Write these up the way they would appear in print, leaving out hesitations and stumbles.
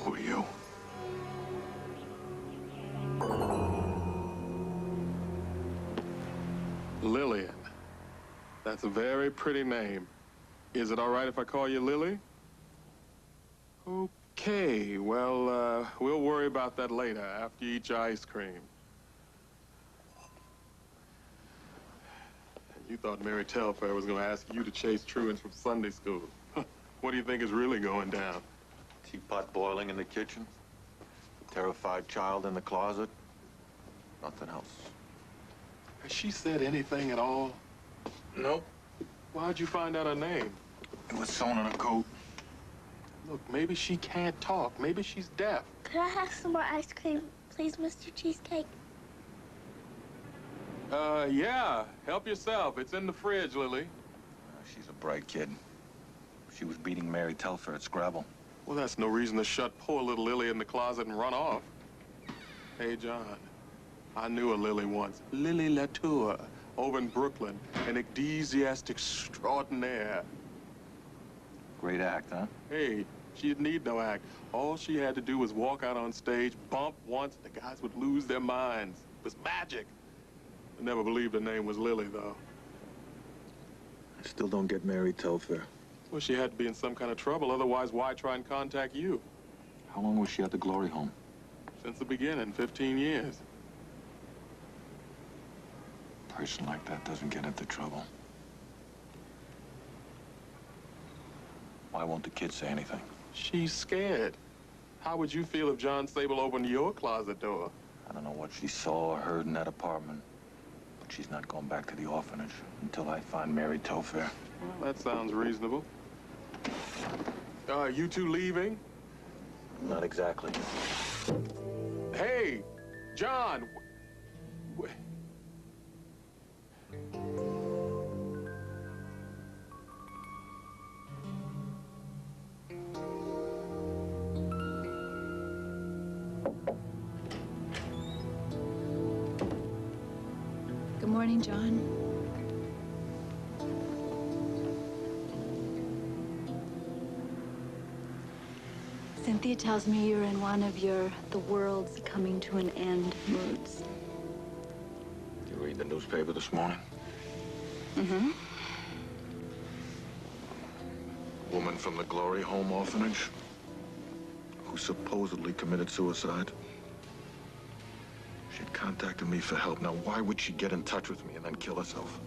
Who are you? Lillian. That's a very pretty name. Is it all right if I call you Lily? Okay, well, we'll worry about that later after you eat your ice cream. You thought Mary Telfair was going to ask you to chase truants from Sunday school. What do you think is really going down? Teapot boiling in the kitchen, terrified child in the closet, nothing else. Has she said anything at all? Nope. Why'd you find out her name? It was sewn on her coat. Look, maybe she can't talk. Maybe she's deaf. Could I have some more ice cream, please, Mr. Cheesecake? Yeah. Help yourself. It's in the fridge, Lily. She's a bright kid. She was beating Mary Telfair at Scrabble. Well, that's no reason to shut poor little Lily in the closet and run off. Hey, John, I knew a Lily once. Lily Latour, over in Brooklyn, an ecclesiastic extraordinaire. Great act, huh? Hey, she didn't need no act. All she had to do was walk out on stage, bump once, the guys would lose their minds. It was magic. I never believed her name was Lily, though. I still don't get Mary Telfair. Well, she had to be in some kind of trouble. Otherwise, why try and contact you? How long was she at the Glory Home? Since the beginning, 15 years. A person like that doesn't get into trouble. Why won't the kid say anything? She's scared. How would you feel if John Sable opened your closet door? I don't know what she saw or heard in that apartment, but she's not going back to the orphanage until I find Mary Telfair. Well, that sounds reasonable. You two leaving? Not exactly. Hey, John. Good morning, John. Cynthia tells me you're in one of your the world's coming to an end moods. You read the newspaper this morning? Mm-hmm. Woman from the Glory Home orphanage who supposedly committed suicide. She'd contacted me for help. Now, why would she get in touch with me and then kill herself?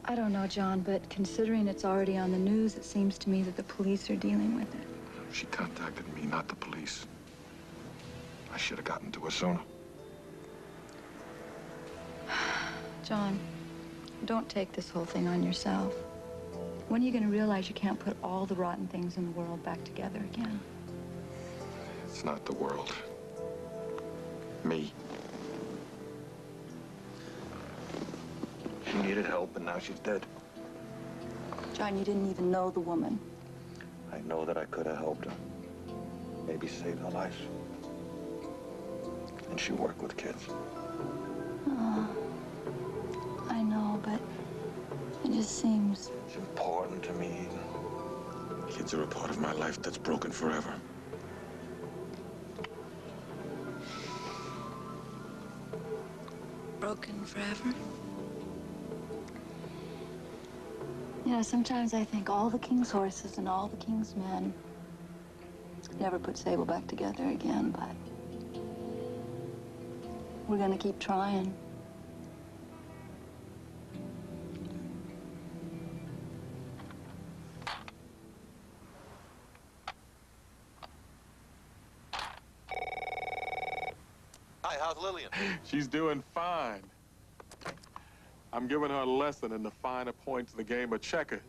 I don't know, John, but considering it's already on the news, it seems to me that the police are dealing with it. She contacted me, not the police. I should have gotten to her sooner. John, don't take this whole thing on yourself. When are you going to realize you can't put all the rotten things in the world back together again? It's not the world. Me. She needed help, and now she's dead. John, you didn't even know the woman. I know that I could have helped her. Maybe saved her life. And she worked with kids. Oh, I know, but it just seems... It's important to me. Kids are a part of my life that's broken forever. Broken forever? You know, sometimes I think all the king's horses and all the king's men never put Sable back together again, but we're gonna keep trying. Hi, how's Lillian? She's doing fine. I'm giving her a lesson in the finer points of the game of checkers.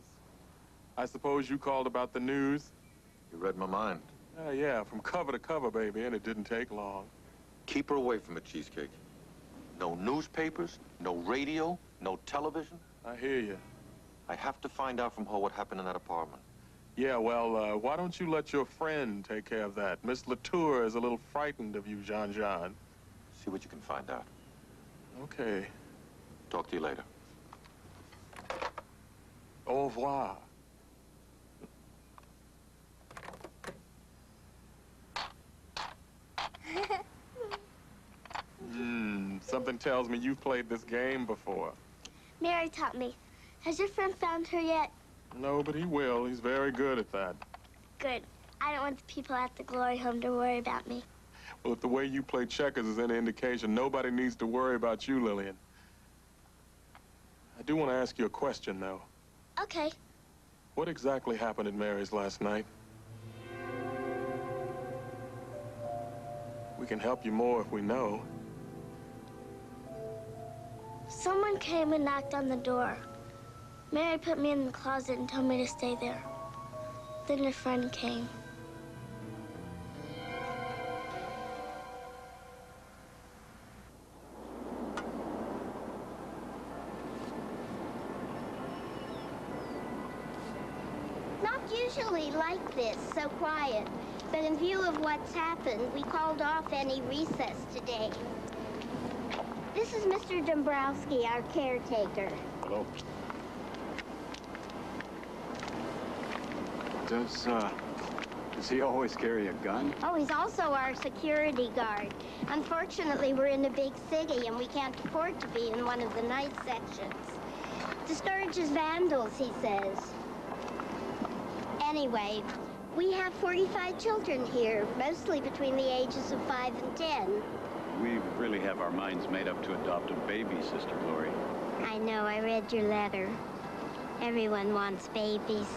I suppose you called about the news? You read my mind. Yeah, from cover to cover, baby, and it didn't take long. Keep her away from a cheesecake. No newspapers, no radio, no television. I hear you. I have to find out from her what happened in that apartment. Yeah, well, why don't you let your friend take care of that? Miss Latour is a little frightened of you, Jean-Jean. See what you can find out. Okay. Talk to you later. Au revoir. Something tells me you've played this game before. Mary taught me. Has your friend found her yet? No, but he will. He's very good at that. Good. I don't want the people at the glory home to worry about me. Well, if the way you play checkers is any indication, nobody needs to worry about you, Lillian. I do want to ask you a question, though. Okay. What exactly happened at Mary's last night? We can help you more if we know. Someone came and knocked on the door. Mary put me in the closet and told me to stay there. Then your friend came. Not usually like this, so quiet. But in view of what's happened, we called off any recess today. This is Mr. Dombrowski, our caretaker. Hello. Does he always carry a gun? Oh, he's also our security guard. Unfortunately, we're in a big city and we can't afford to be in one of the night sections. Discourages vandals, he says. Anyway, we have 45 children here, mostly between the ages of 5 and 10. We really have our minds made up to adopt a baby, Sister Glory. I know, I read your letter. Everyone wants babies.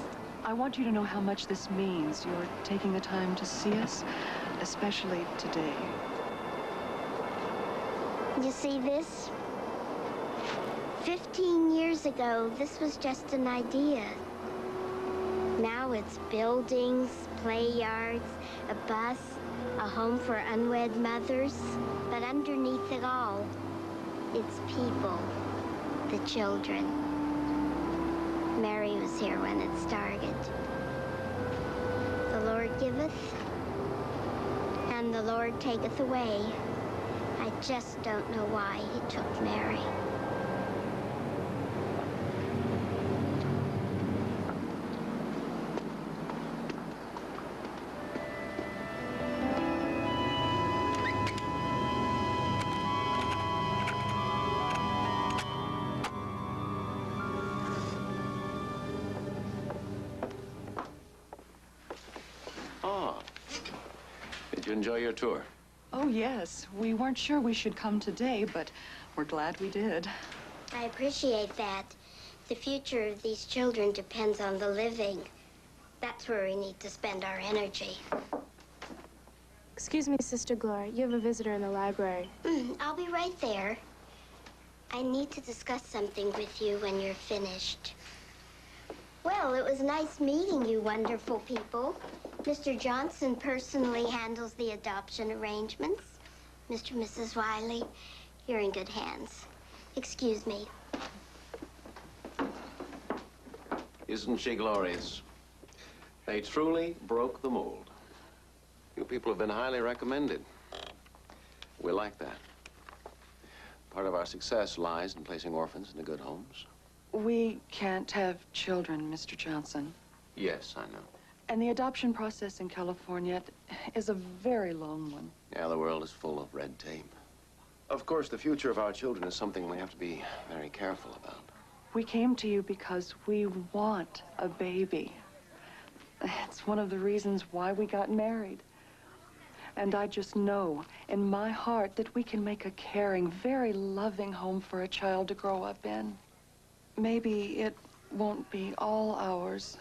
I want you to know how much this means. You're taking the time to see us, especially today. You see this? 15 years ago, this was just an idea. Now it's buildings, play yards, a bus, a home for unwed mothers. But underneath it all, it's people, the children. Mary was here when it started. The Lord giveth, and the Lord taketh away. I just don't know why he took Mary. Did you enjoy your tour? Oh, yes. We weren't sure we should come today, but we're glad we did. I appreciate that. The future of these children depends on the living. That's where we need to spend our energy. Excuse me, Sister Gloria. You have a visitor in the library. I'll be right there. I need to discuss something with you when you're finished. Well, it was nice meeting you wonderful people. Mr. Johnson personally handles the adoption arrangements. Mr. and Mrs. Wiley, you're in good hands. Excuse me. Isn't she glorious? They truly broke the mold. You people have been highly recommended. We like that. Part of our success lies in placing orphans into good homes. We can't have children, Mr. Johnson. Yes, I know. And the adoption process in California is a very long one. Yeah, the world is full of red tape. Of course, the future of our children is something we have to be very careful about. We came to you because we want a baby. It's one of the reasons why we got married. And I just know in my heart that we can make a caring, very loving home for a child to grow up in. Maybe it won't be all ours.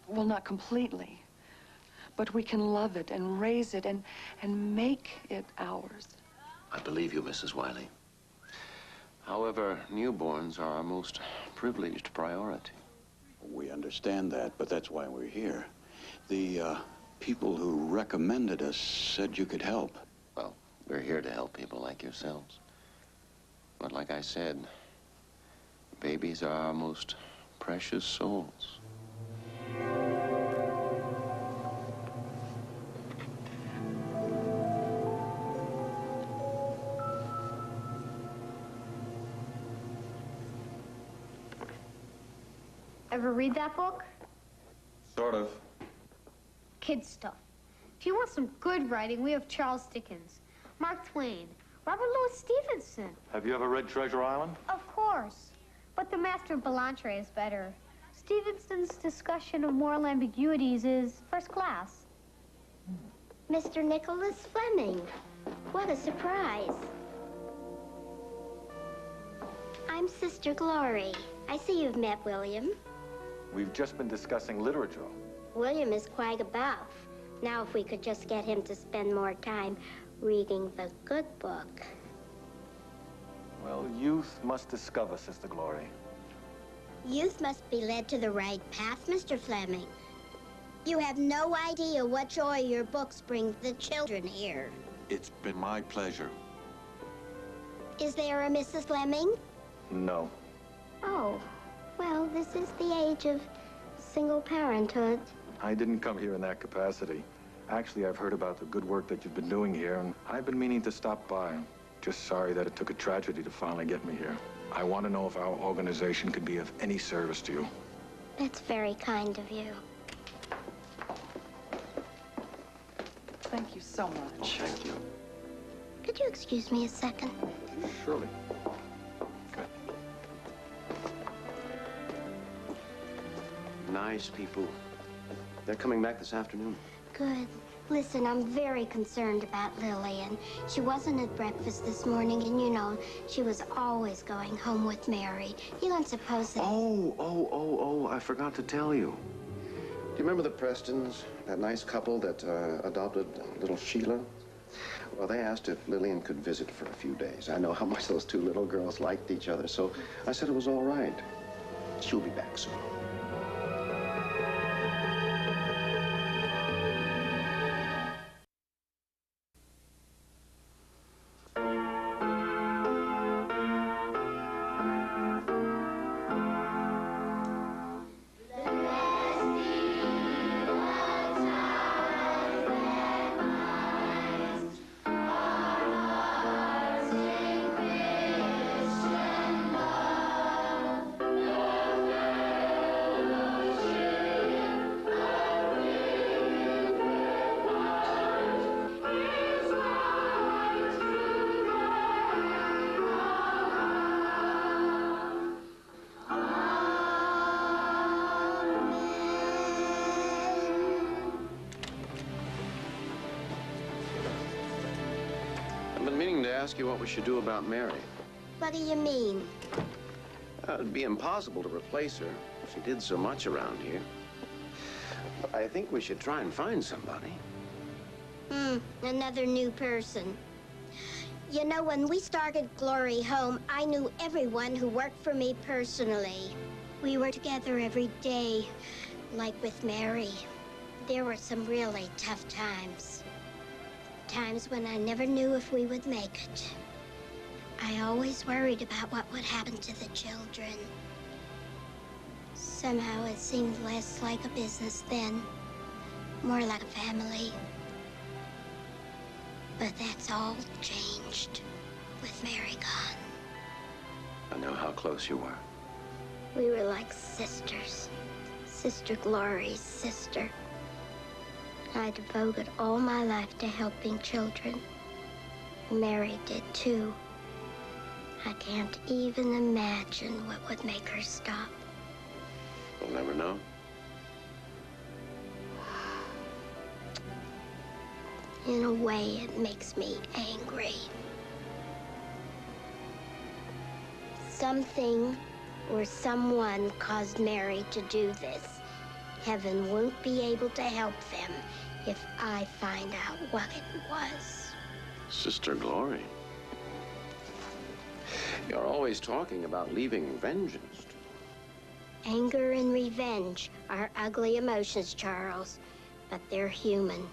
Well, not completely. But we can love it and raise it and make it ours. I believe you, Mrs. Wiley. However, newborns are our most privileged priority. We understand that, but that's why we're here. The people who recommended us said you could help. Well, we're here to help people like yourselves. But like I said, babies are our most precious souls. Ever read that book? Sort of. Kid stuff. If you want some good writing, we have Charles Dickens, Mark Twain, Robert Louis Stevenson. Have you ever read Treasure Island? Of course. But The Master of Belantre is better. Stevenson's discussion of moral ambiguities is first class. Mr. Nicholas Fleming. What a surprise. I'm Sister Glory. I see you've met William. We've just been discussing literature. William is quite above. Now if we could just get him to spend more time reading the good book. Well, youth must discover, Sister Glory. Youth must be led to the right path, Mr. Fleming. You have no idea what joy your books bring the children here. It's been my pleasure. Is there a Mrs. Fleming? No. Oh, well, this is the age of single parenthood. I didn't come here in that capacity. Actually, I've heard about the good work that you've been doing here, and I've been meaning to stop by. Just sorry that it took a tragedy to finally get me here. I want to know if our organization could be of any service to you. That's very kind of you. Thank you so much. Oh, thank you. Could you excuse me a second? Surely. Nice people. They're coming back this afternoon. Good. Listen, I'm very concerned about Lillian. She wasn't at breakfast this morning, and you know, she was always going home with Mary. You don't suppose that... Oh, I forgot to tell you. Do you remember the Prestons, that nice couple that adopted little Sheila? Well, they asked if Lillian could visit for a few days. I know how much those two little girls liked each other, so I said it was all right. She'll be back soon. Ask you what we should do about Mary. What do you mean? It'd be impossible to replace her. She did so much around here. But I think we should try and find somebody. Another new person. You know, when we started Glory Home, I knew everyone who worked for me personally. We were together every day, like with Mary. There were some really tough times. Times when I never knew if we would make it. I always worried about what would happen to the children. Somehow it seemed less like a business then, more like a family. But that's all changed with Mary gone. I know how close you were. We were like sisters. Sister Glory's sister. I devoted all my life to helping children. Mary did too. I can't even imagine what would make her stop. We'll never know. In a way, it makes me angry. Something or someone caused Mary to do this. Heaven won't be able to help them if I find out what it was. Sister Glory. You're always talking about leaving vengeance. Anger and revenge are ugly emotions, Charles, but they're human.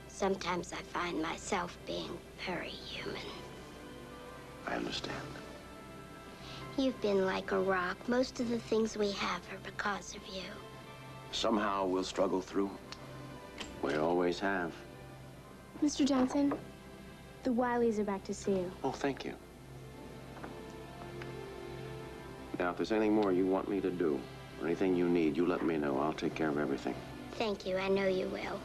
Sometimes I find myself being very human. I understand. You've been like a rock. Most of the things we have are because of you. Somehow we'll struggle through. We always have. Mr. Johnson, the Wileys are back to see you. Oh, thank you. Now, if there's anything more you want me to do, or anything you need, you let me know. I'll take care of everything. Thank you. I know you will.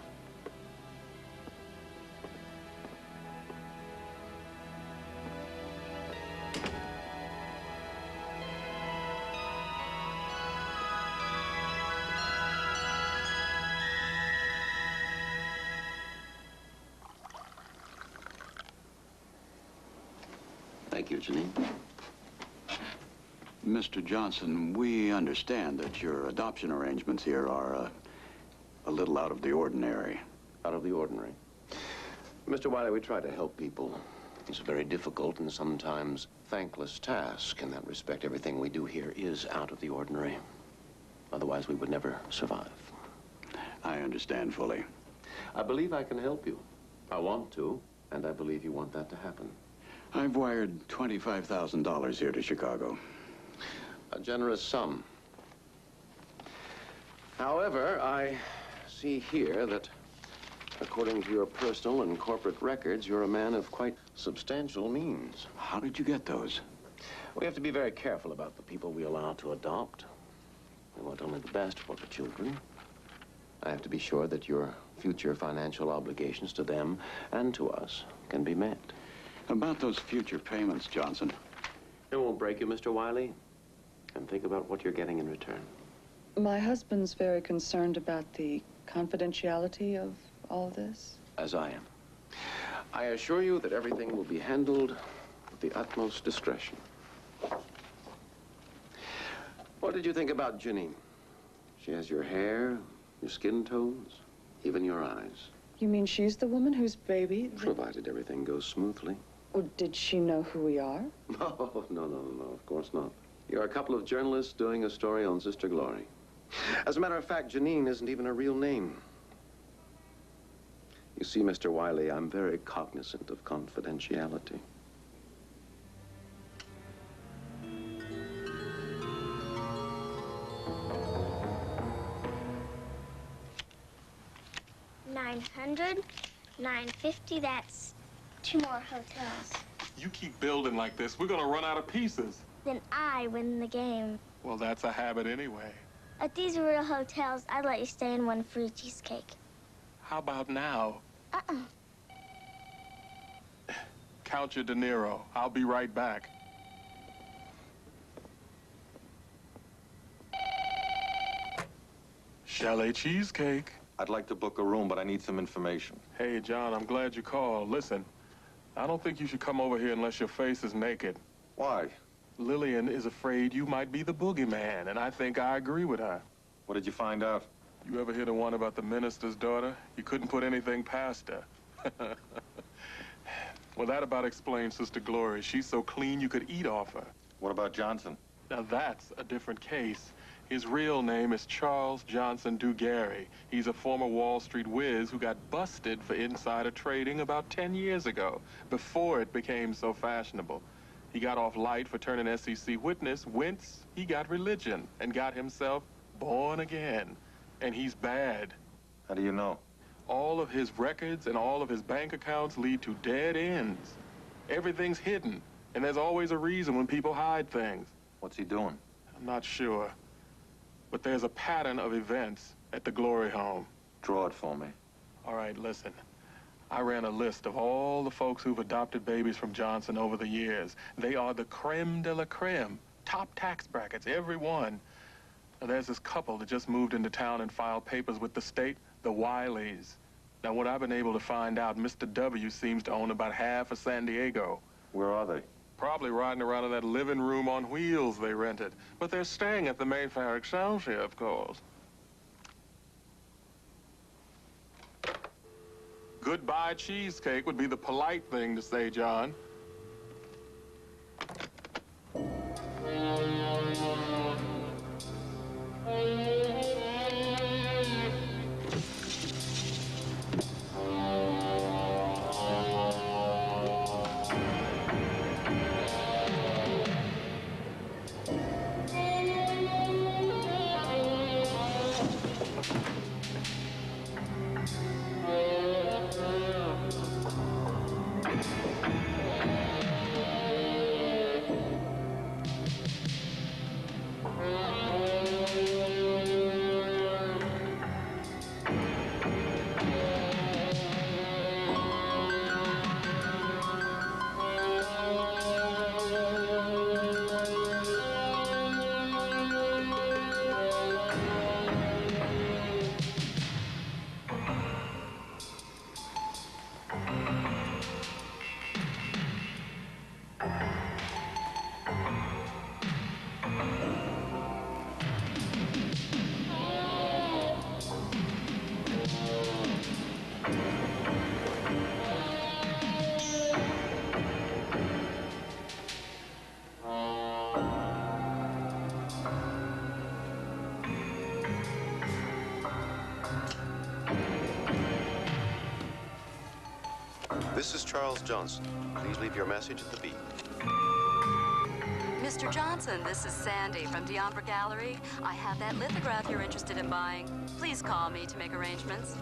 Thank you, Janine. Mr. Johnson, we understand that your adoption arrangements here are a little out of the ordinary. Out of the ordinary. Mr. Wiley, we try to help people. It's a very difficult and sometimes thankless task. In that respect, everything we do here is out of the ordinary. Otherwise, we would never survive. I understand fully. I believe I can help you. I want to, and I believe you want that to happen. I've wired $25,000 here to Chicago. A generous sum. However, I see here that, according to your personal and corporate records, you're a man of quite substantial means. How did you get those? We have to be very careful about the people we allow to adopt. We want only the best for the children. I have to be sure that your future financial obligations to them and to us can be met. About those future payments, Johnson. It won't break you, Mr. Wiley. And think about what you're getting in return. My husband's very concerned about the confidentiality of all this. As I am. I assure you that everything will be handled with the utmost discretion. What did you think about Janine? She has your hair, your skin tones, even your eyes. You mean she's the woman whose baby... Provided everything goes smoothly. Or did she know who we are? No, of course not. You're a couple of journalists doing a story on Sister Glory. As a matter of fact, Janine isn't even a real name. You see, Mr. Wiley, I'm very cognizant of confidentiality. $900, $950, that's 2 more hotels. You keep building like this, we're gonna run out of pieces. Then I win the game. Well, that's a habit anyway. If these were real hotels, I'd let you stay in one free cheesecake. How about now? Count your dinero. I'll be right back. Chalet cheesecake. I'd like to book a room, but I need some information. Hey, John, I'm glad you called. Listen, I don't think you should come over here unless your face is naked. Why? Lillian is afraid you might be the boogeyman, and I think I agree with her. What did you find out? You ever hear the one about the minister's daughter? You couldn't put anything past her. Well, that about explains Sister Glory. She's so clean you could eat off her. What about Johnson? Now, that's a different case. His real name is Charles Johnson Dugarry. He's a former Wall Street whiz who got busted for insider trading about 10 years ago, before it became so fashionable. He got off light for turning SEC witness. Whence he got religion and got himself born again. And he's bad. How do you know? All of his records and all of his bank accounts lead to dead ends. Everything's hidden, and there's always a reason when people hide things. What's he doing? I'm not sure. But there's a pattern of events at the Glory home. Draw it for me. All right, listen. I ran a list of all the folks who've adopted babies from Johnson over the years. They are the creme de la creme. Top tax brackets, every one. Now, there's this couple that just moved into town and filed papers with the state, the Wileys. Now, what I've been able to find out, Mr. W seems to own about half of San Diego. Where are they? Probably riding around in that living room on wheels they rented. But they're staying at the Mayfair Excelsior, of course. Goodbye cheesecake would be the polite thing to say, John. This is Charles Johnson. Please leave your message at the beep. Mr. Johnson, this is Sandy from Deambra Gallery. I have that lithograph you're interested in buying. Please call me to make arrangements.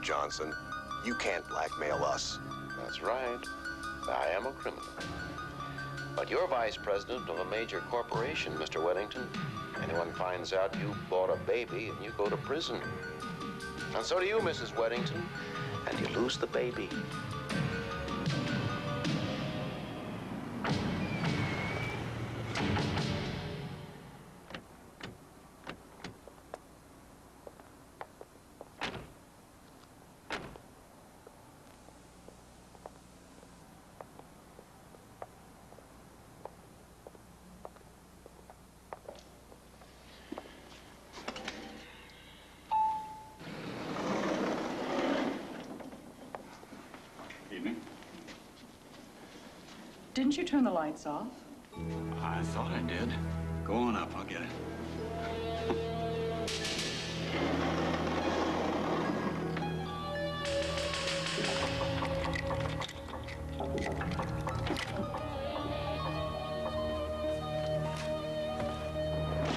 Johnson, you can't blackmail us. That's right. I am a criminal. But you're vice president of a major corporation, Mr. Weddington. Anyone finds out you bought a baby and you go to prison. And so do you, Mrs. Weddington. And you lose the baby. Didn't you turn the lights off? I thought I did. Go on up, I'll get it.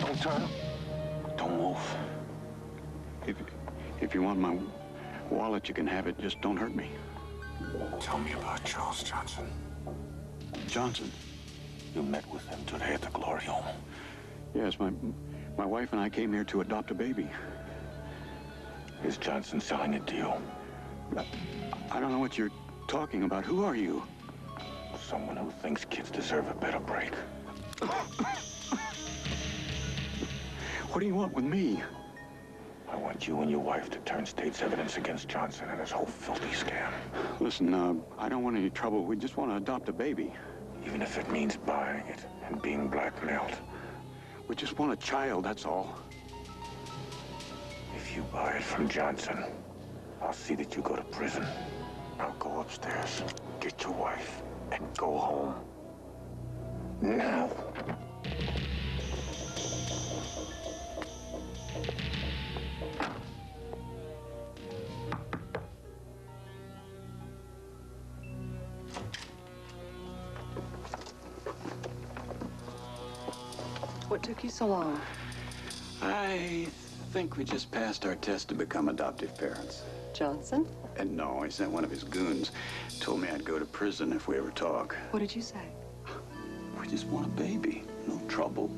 Don't turn. Don't move. If you want my wallet, you can have it. Just don't hurt me. Tell me about Charles Johnson. Johnson? You met with him today at the Glory Home. Yes, my wife and I came here to adopt a baby. Is Johnson selling it to you? I don't know what you're talking about. Who are you? Someone who thinks kids deserve a better break. What do you want with me? I want you and your wife to turn state's evidence against Johnson and his whole filthy scam. Listen, I don't want any trouble. We just want to adopt a baby. Even if it means buying it and being blackmailed. We just want a child, that's all. If you buy it from Johnson, I'll see that you go to prison. Now go upstairs, get your wife, and go home. Now. What took you so long? I think we just passed our test to become adoptive parents. Johnson? And no, he sent one of his goons. Told me I'd go to prison if we ever talk. What did you say? We just want a baby. No trouble.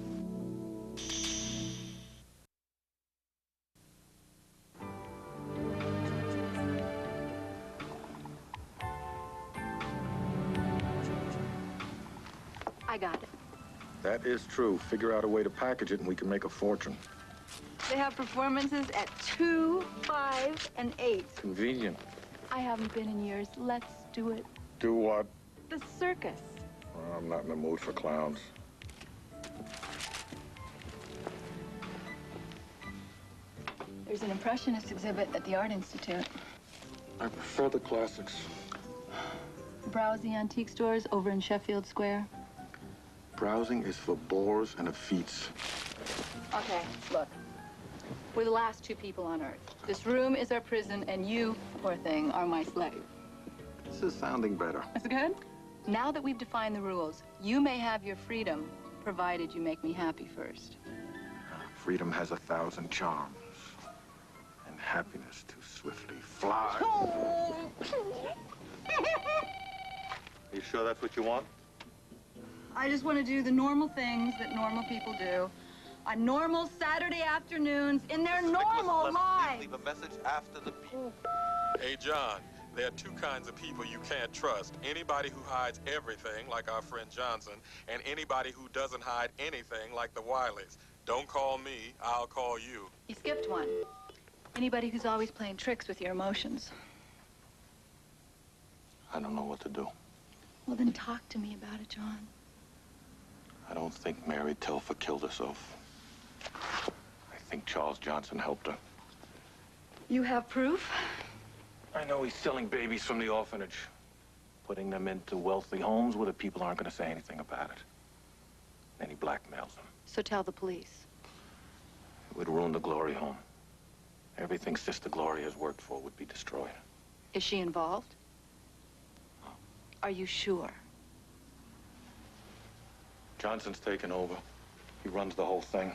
I got it. That is true. Figure out a way to package it and we can make a fortune. They have performances at 2, 5, and 8. Convenient. I haven't been in years. Let's do it. Do what? The circus. Well, I'm not in the mood for clowns. There's an Impressionist exhibit at the Art Institute. I prefer the classics. Browse the antique stores over in Sheffield Square. Browsing is for bores and effetes. Okay, look. We're the last 2 people on Earth. This room is our prison, and you, poor thing, are my slave. This is sounding better. Is it good? Now that we've defined the rules, you may have your freedom, provided you make me happy first. Freedom has 1,000 charms, and happiness too swiftly flies. You sure that's what you want? I just want to do the normal things that normal people do on normal Saturday afternoons in their normal lives. Leave a message after the beep. Hey, John, there are 2 kinds of people you can't trust. Anybody who hides everything, like our friend Johnson, and anybody who doesn't hide anything, like the Wileys. Don't call me, I'll call you. You skipped one. Anybody who's always playing tricks with your emotions. I don't know what to do. Well, then talk to me about it, John. I don't think Mary Telfer killed herself. I think Charles Johnson helped her. You have proof? I know he's selling babies from the orphanage, putting them into wealthy homes where the people aren't going to say anything about it. Then he blackmails them. So tell the police. It would ruin the Glory home. Everything Sister Gloria has worked for would be destroyed. Is she involved? Are you sure? Johnson's taken over. He runs the whole thing.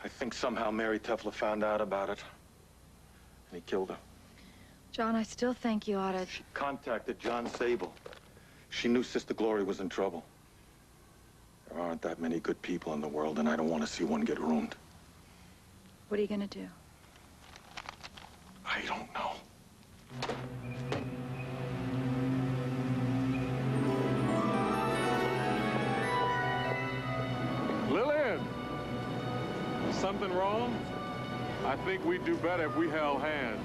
I think somehow Mary Telfer found out about it, and he killed her. John, I still think you ought to... She contacted John Sable. She knew Sister Glory was in trouble. There aren't that many good people in the world, and I don't want to see one get ruined. What are you going to do? I don't know. Lillian! Something wrong? I think we'd do better if we held hands.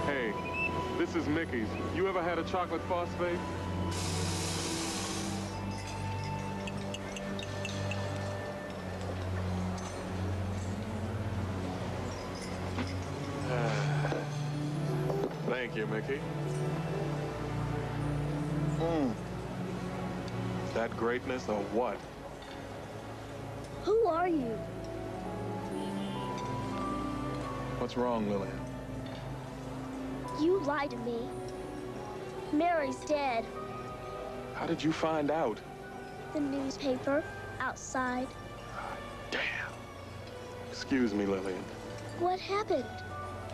Hey, this is Mickey's. You ever had a chocolate phosphate? Thank you, Mickey. That greatness or what? Who are you? What's wrong, Lillian? You lied to me. Mary's dead. How did you find out? The newspaper, outside. Damn. Excuse me, Lillian. What happened?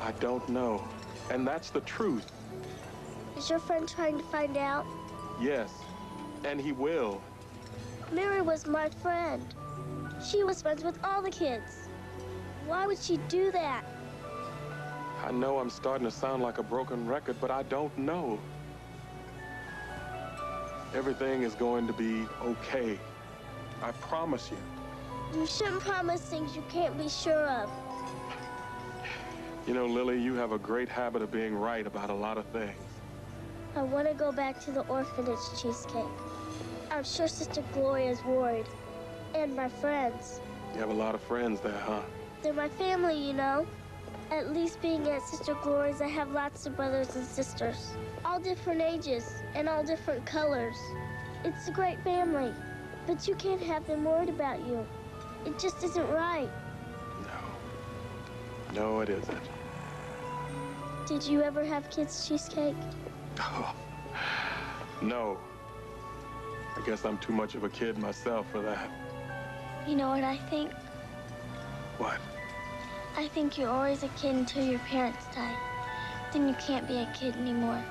I don't know. And that's the truth. Is your friend trying to find out? Yes. And he will. Mary was my friend. She was friends with all the kids. Why would she do that? I know I'm starting to sound like a broken record, but I don't know. Everything is going to be okay. I promise you. You shouldn't promise things you can't be sure of. You know, Lily, you have a great habit of being right about a lot of things. I want to go back to the orphanage, Cheesecake. I'm sure Sister Gloria's worried. And my friends. You have a lot of friends there, huh? They're my family, you know. At least being at Sister Gloria's, I have lots of brothers and sisters. All different ages and all different colors. It's a great family. But you can't have them worried about you. It just isn't right. No. No, it isn't. Did you ever have kids, Cheesecake? Oh, no. I guess I'm too much of a kid myself for that. You know what I think? What? I think you're always a kid until your parents die. Then you can't be a kid anymore.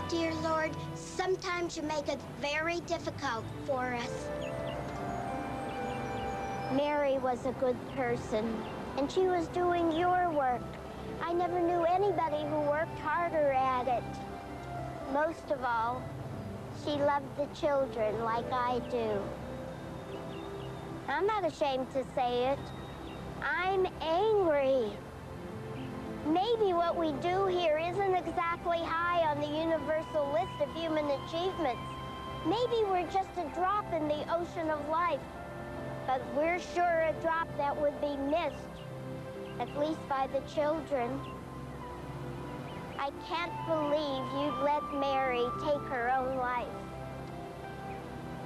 Dear Lord, sometimes you make it very difficult for us. Mary was a good person, and she was doing your work. I never knew anybody who worked harder at it. Most of all, she loved the children like I do. I'm not ashamed to say it. I'm angry. Maybe what we do here isn't exactly high on the universal list of human achievements. Maybe we're just a drop in the ocean of life. But we're sure a drop that would be missed, at least by the children. I can't believe you'd let Mary take her own life.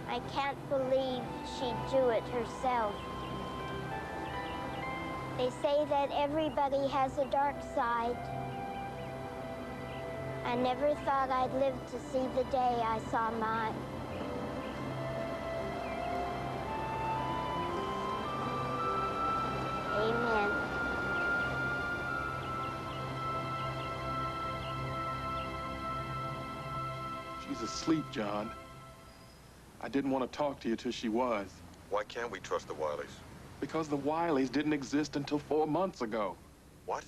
I can't believe she'd do it herself. They say that everybody has a dark side. I never thought I'd live to see the day I saw mine. Amen. She's asleep, John. I didn't want to talk to you till she was. Why can't we trust the Wileys? Because the Wileys didn't exist until 4 months ago. What?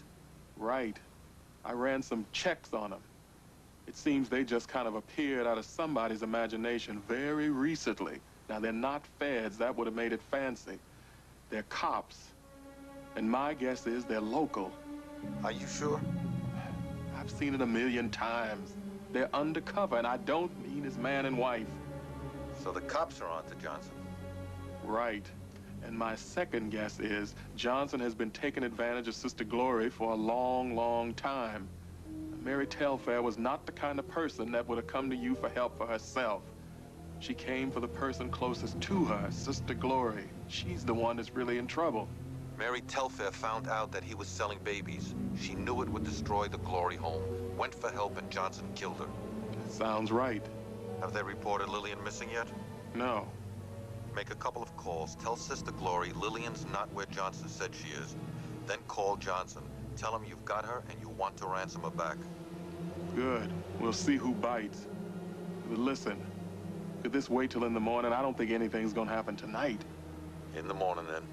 Right. I ran some checks on them. It seems they just kind of appeared out of somebody's imagination very recently. Now, they're not feds. That would have made it fancy. They're cops. And my guess is they're local. Are you sure? I've seen it a million times. They're undercover, and I don't mean as man and wife. So the cops are on to Johnson. Right. And my second guess is Johnson has been taking advantage of Sister Glory for a long, long time. Mary Telfair was not the kind of person that would have come to you for help for herself. She came for the person closest to her, Sister Glory. She's the one that's really in trouble. Mary Telfair found out that he was selling babies. She knew it would destroy the Glory home. Went for help and Johnson killed her. Sounds right. Have they reported Lillian missing yet? No. Make a couple of calls. Tell Sister Glory Lillian's not where Johnson said she is. Then call Johnson. Tell him you've got her and you want to ransom her back. Good. We'll see who bites. But listen, could this wait till in the morning? I don't think anything's gonna happen tonight. In the morning, then.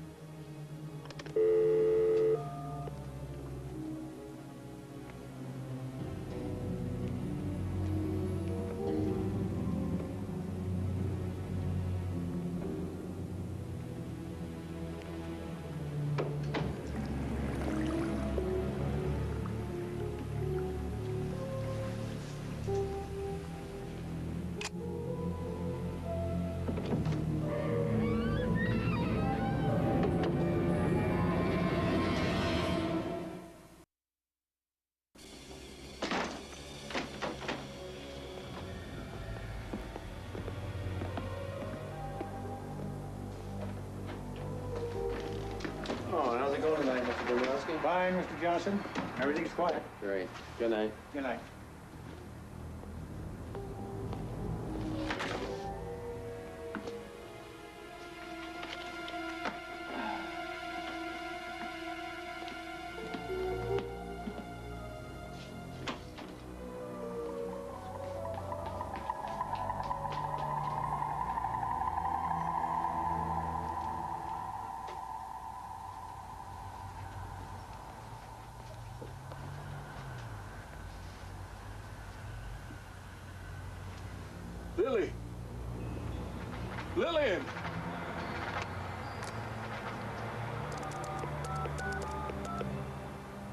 Fine, Mr. Johnson. Everything's quiet. Great. Good night. Good night. Lily! Lillian!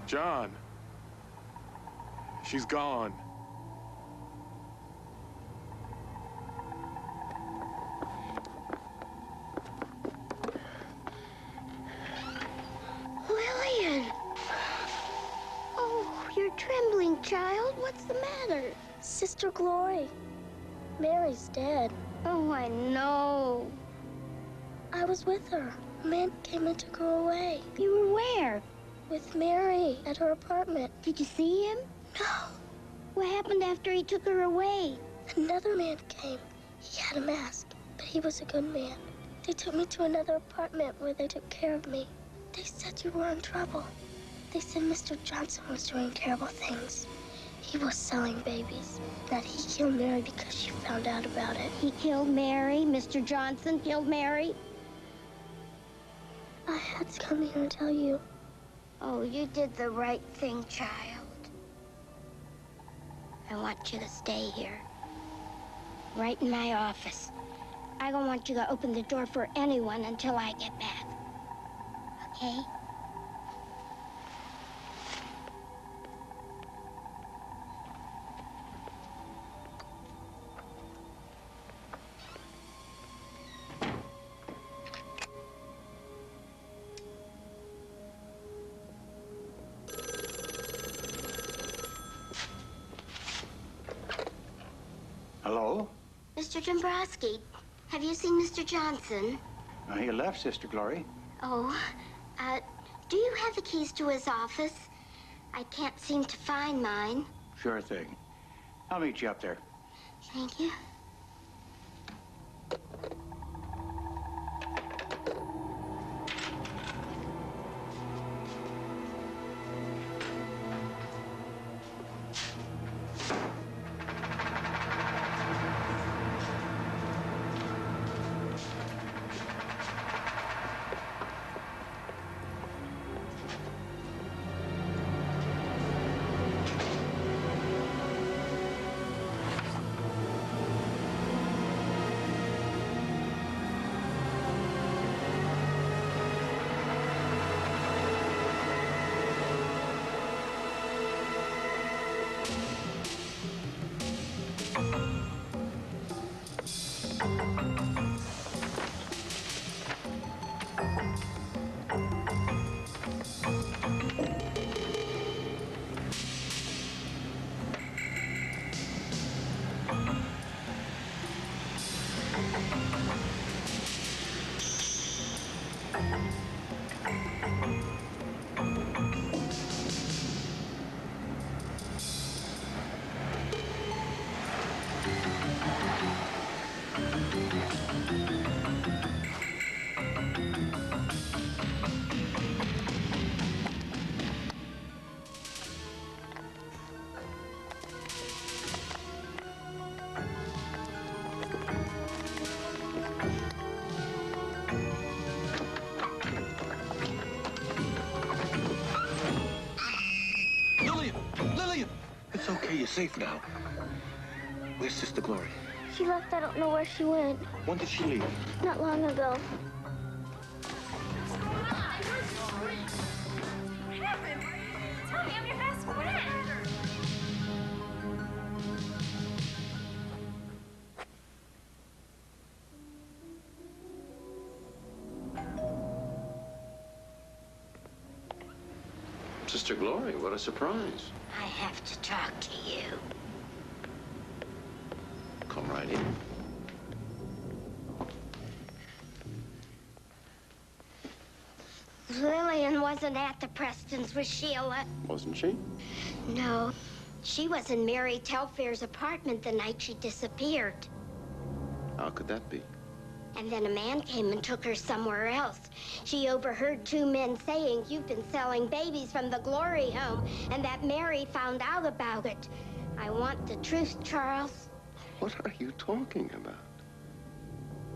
John. She's gone. Lillian! Oh, you're trembling, child. What's the matter? Sister Glory. Mary's dead. Oh, I know. I was with her. A man came and took her away. You were where? With Mary at her apartment. Did you see him? No. What happened after he took her away? Another man came. He had a mask, but he was a good man. They took me to another apartment where they took care of me. They said you were in trouble. They said Mr. Johnson was doing terrible things. He was selling babies. That he killed Mary because she found out about it. He killed Mary? Mr. Johnson killed Mary? I had to come here and tell you. Oh, you did the right thing, child. I want you to stay here. Right in my office. I don't want you to open the door for anyone until I get back. Okay? Hello? Mr. Dombrowski, have you seen Mr. Johnson? He left, Sister Glory. Oh, do you have the keys to his office? I can't seem to find mine. Sure thing. I'll meet you up there. Thank you. It's okay, you're safe now. Where's Sister Glory? She left. I don't know where she went. When did she leave? Not long ago. Sister Glory, what a surprise. I have to talk to you. Come right in. Lillian wasn't at the Prestons with Sheila. Wasn't she? No. She was in Mary Telfair's apartment the night she disappeared. How could that be? And then a man came and took her somewhere else. She overheard two men saying, "You've been selling babies from the Glory home," and that Mary found out about it. I want the truth, Charles. What are you talking about?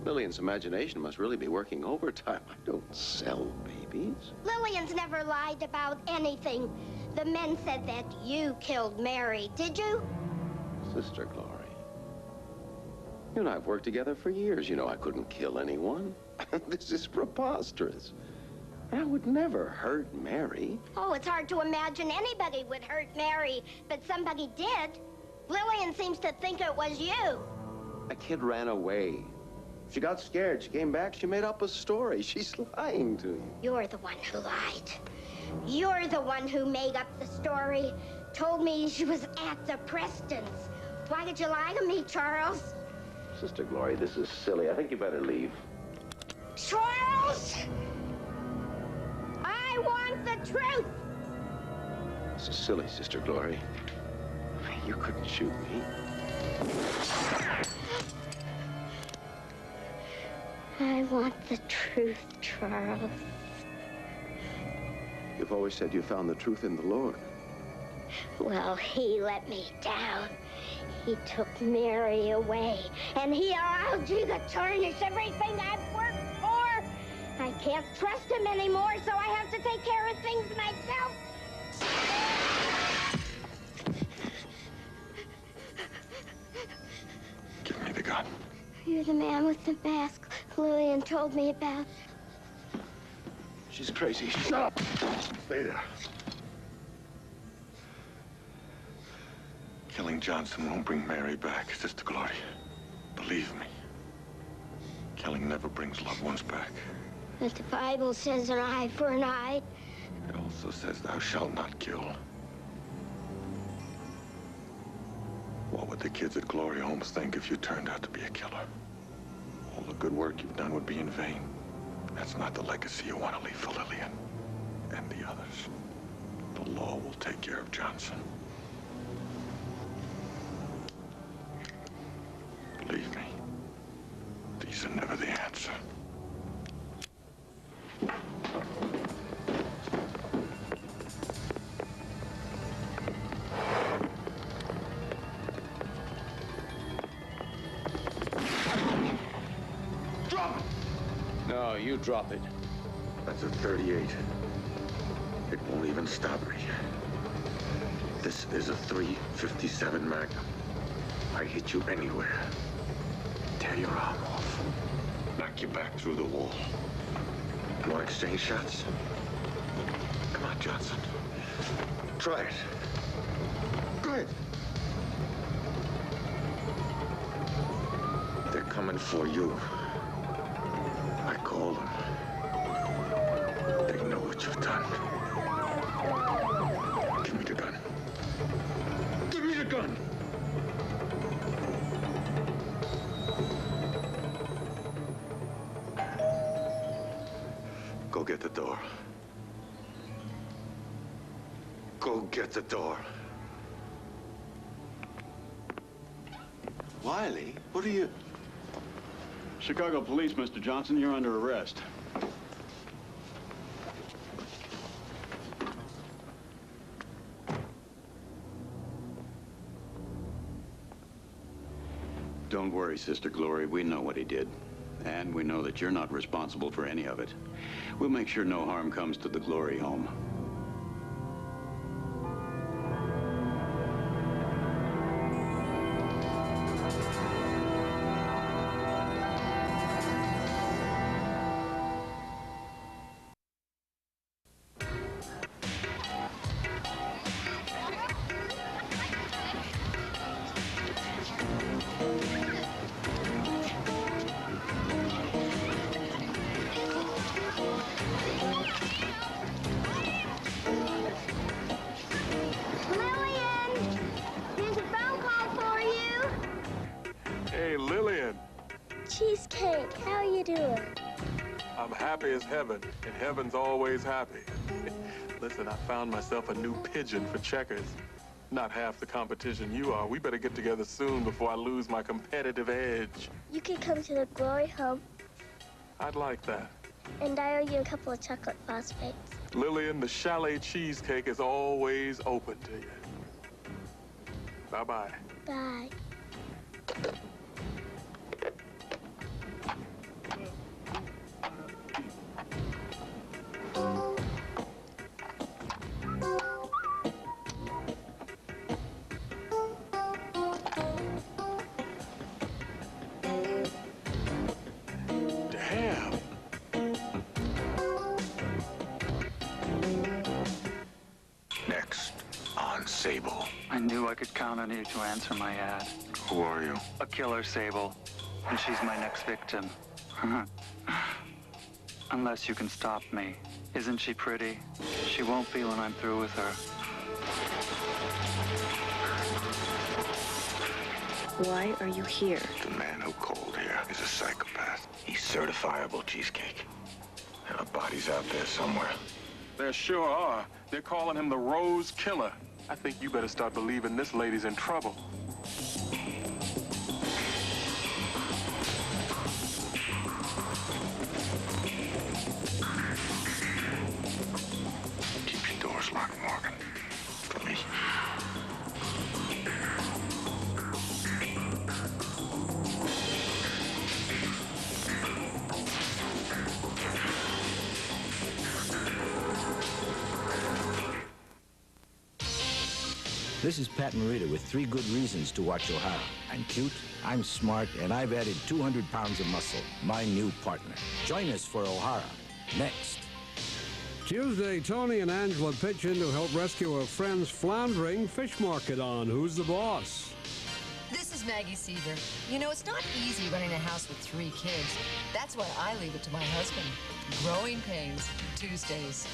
Lillian's imagination must really be working overtime. I don't sell babies. Lillian's never lied about anything. The men said that you killed Mary, did you? Sister Glory, You and I have worked together for years. You know I couldn't kill anyone. This is preposterous. I would never hurt Mary. Oh, it's hard to imagine anybody would hurt Mary, but somebody did. Lillian seems to think it was you. A kid ran away. She got scared. She came back. She made up a story. She's lying to you. You're the one who lied. You're the one who made up the story. Told me she was at the Prestons. Why did you lie to me, Charles? Sister Glory, this is silly. I think you better leave. Charles! I want the truth! This is silly, Sister Glory. You couldn't shoot me. I want the truth, Charles. You've always said you found the truth in the Lord. Well, he let me down. He took Mary away, and he allowed you to tarnish everything I've worked for. I can't trust him anymore, so I have to take care of things myself. Give me the gun. You're the man with the mask Lillian told me about. She's crazy. Shut up! Stay there. Killing Johnson won't bring Mary back, Sister Glory. Believe me. Killing never brings loved ones back. But the Bible says an eye for an eye. It also says thou shalt not kill. What would the kids at Glory Homes think if you turned out to be a killer? All the good work you've done would be in vain. That's not the legacy you want to leave for Lillian and the others. The law will take care of Johnson. Believe me, these are never the answer. Drop it! No, you drop it. That's a 38. It won't even stop me. This is a .357 Magnum. I hit you anywhere. Tear your arm off. Knock you back through the wall. You want to exchange shots? Come on, Johnson. Try it. Good. They're coming for you. I call them. They know what you've done. Give me the gun. Give me the gun! Go get the door. Go get the door. Wiley, what are you... Chicago Police, Mr. Johnson, you're under arrest. Don't worry, Sister Glory. We know what he did. And we know that you're not responsible for any of it. We'll make sure no harm comes to the Glory home. Lillian! There's a phone call for you. Hey, Lillian. Cheesecake, how are you doing? I'm happy as heaven, and heaven's always happy. Listen, I found myself a new pigeon for checkers. Not half the competition you are. We better get together soon before I lose my competitive edge. You can come to the Glory home, I'd like that. and I owe you a couple of chocolate phosphates. Lillian, the chalet cheesecake is always open to you. Bye-bye. Bye. I knew I could count on you to answer my ad. Who are you? A killer, Sable. And she's my next victim. Unless you can stop me. Isn't she pretty? She won't be when I'm through with her. Why are you here? The man who called here is a psychopath. He's certifiable cheesecake. And a body's out there somewhere. There sure are. They're calling him the Rose Killer. I think you better start believing this lady's in trouble. Keep your doors locked, Morgan. For me. This is Pat Morita with 3 good reasons to watch O'Hara. I'm cute, I'm smart, and I've added 200 pounds of muscle. My new partner. Join us for O'Hara. Next. Tuesday, Tony and Angela pitch in to help rescue a friend's floundering fish market on Who's the Boss? This is Maggie Seaver. You know, it's not easy running a house with 3 kids. That's why I leave it to my husband. Growing Pains, Tuesdays.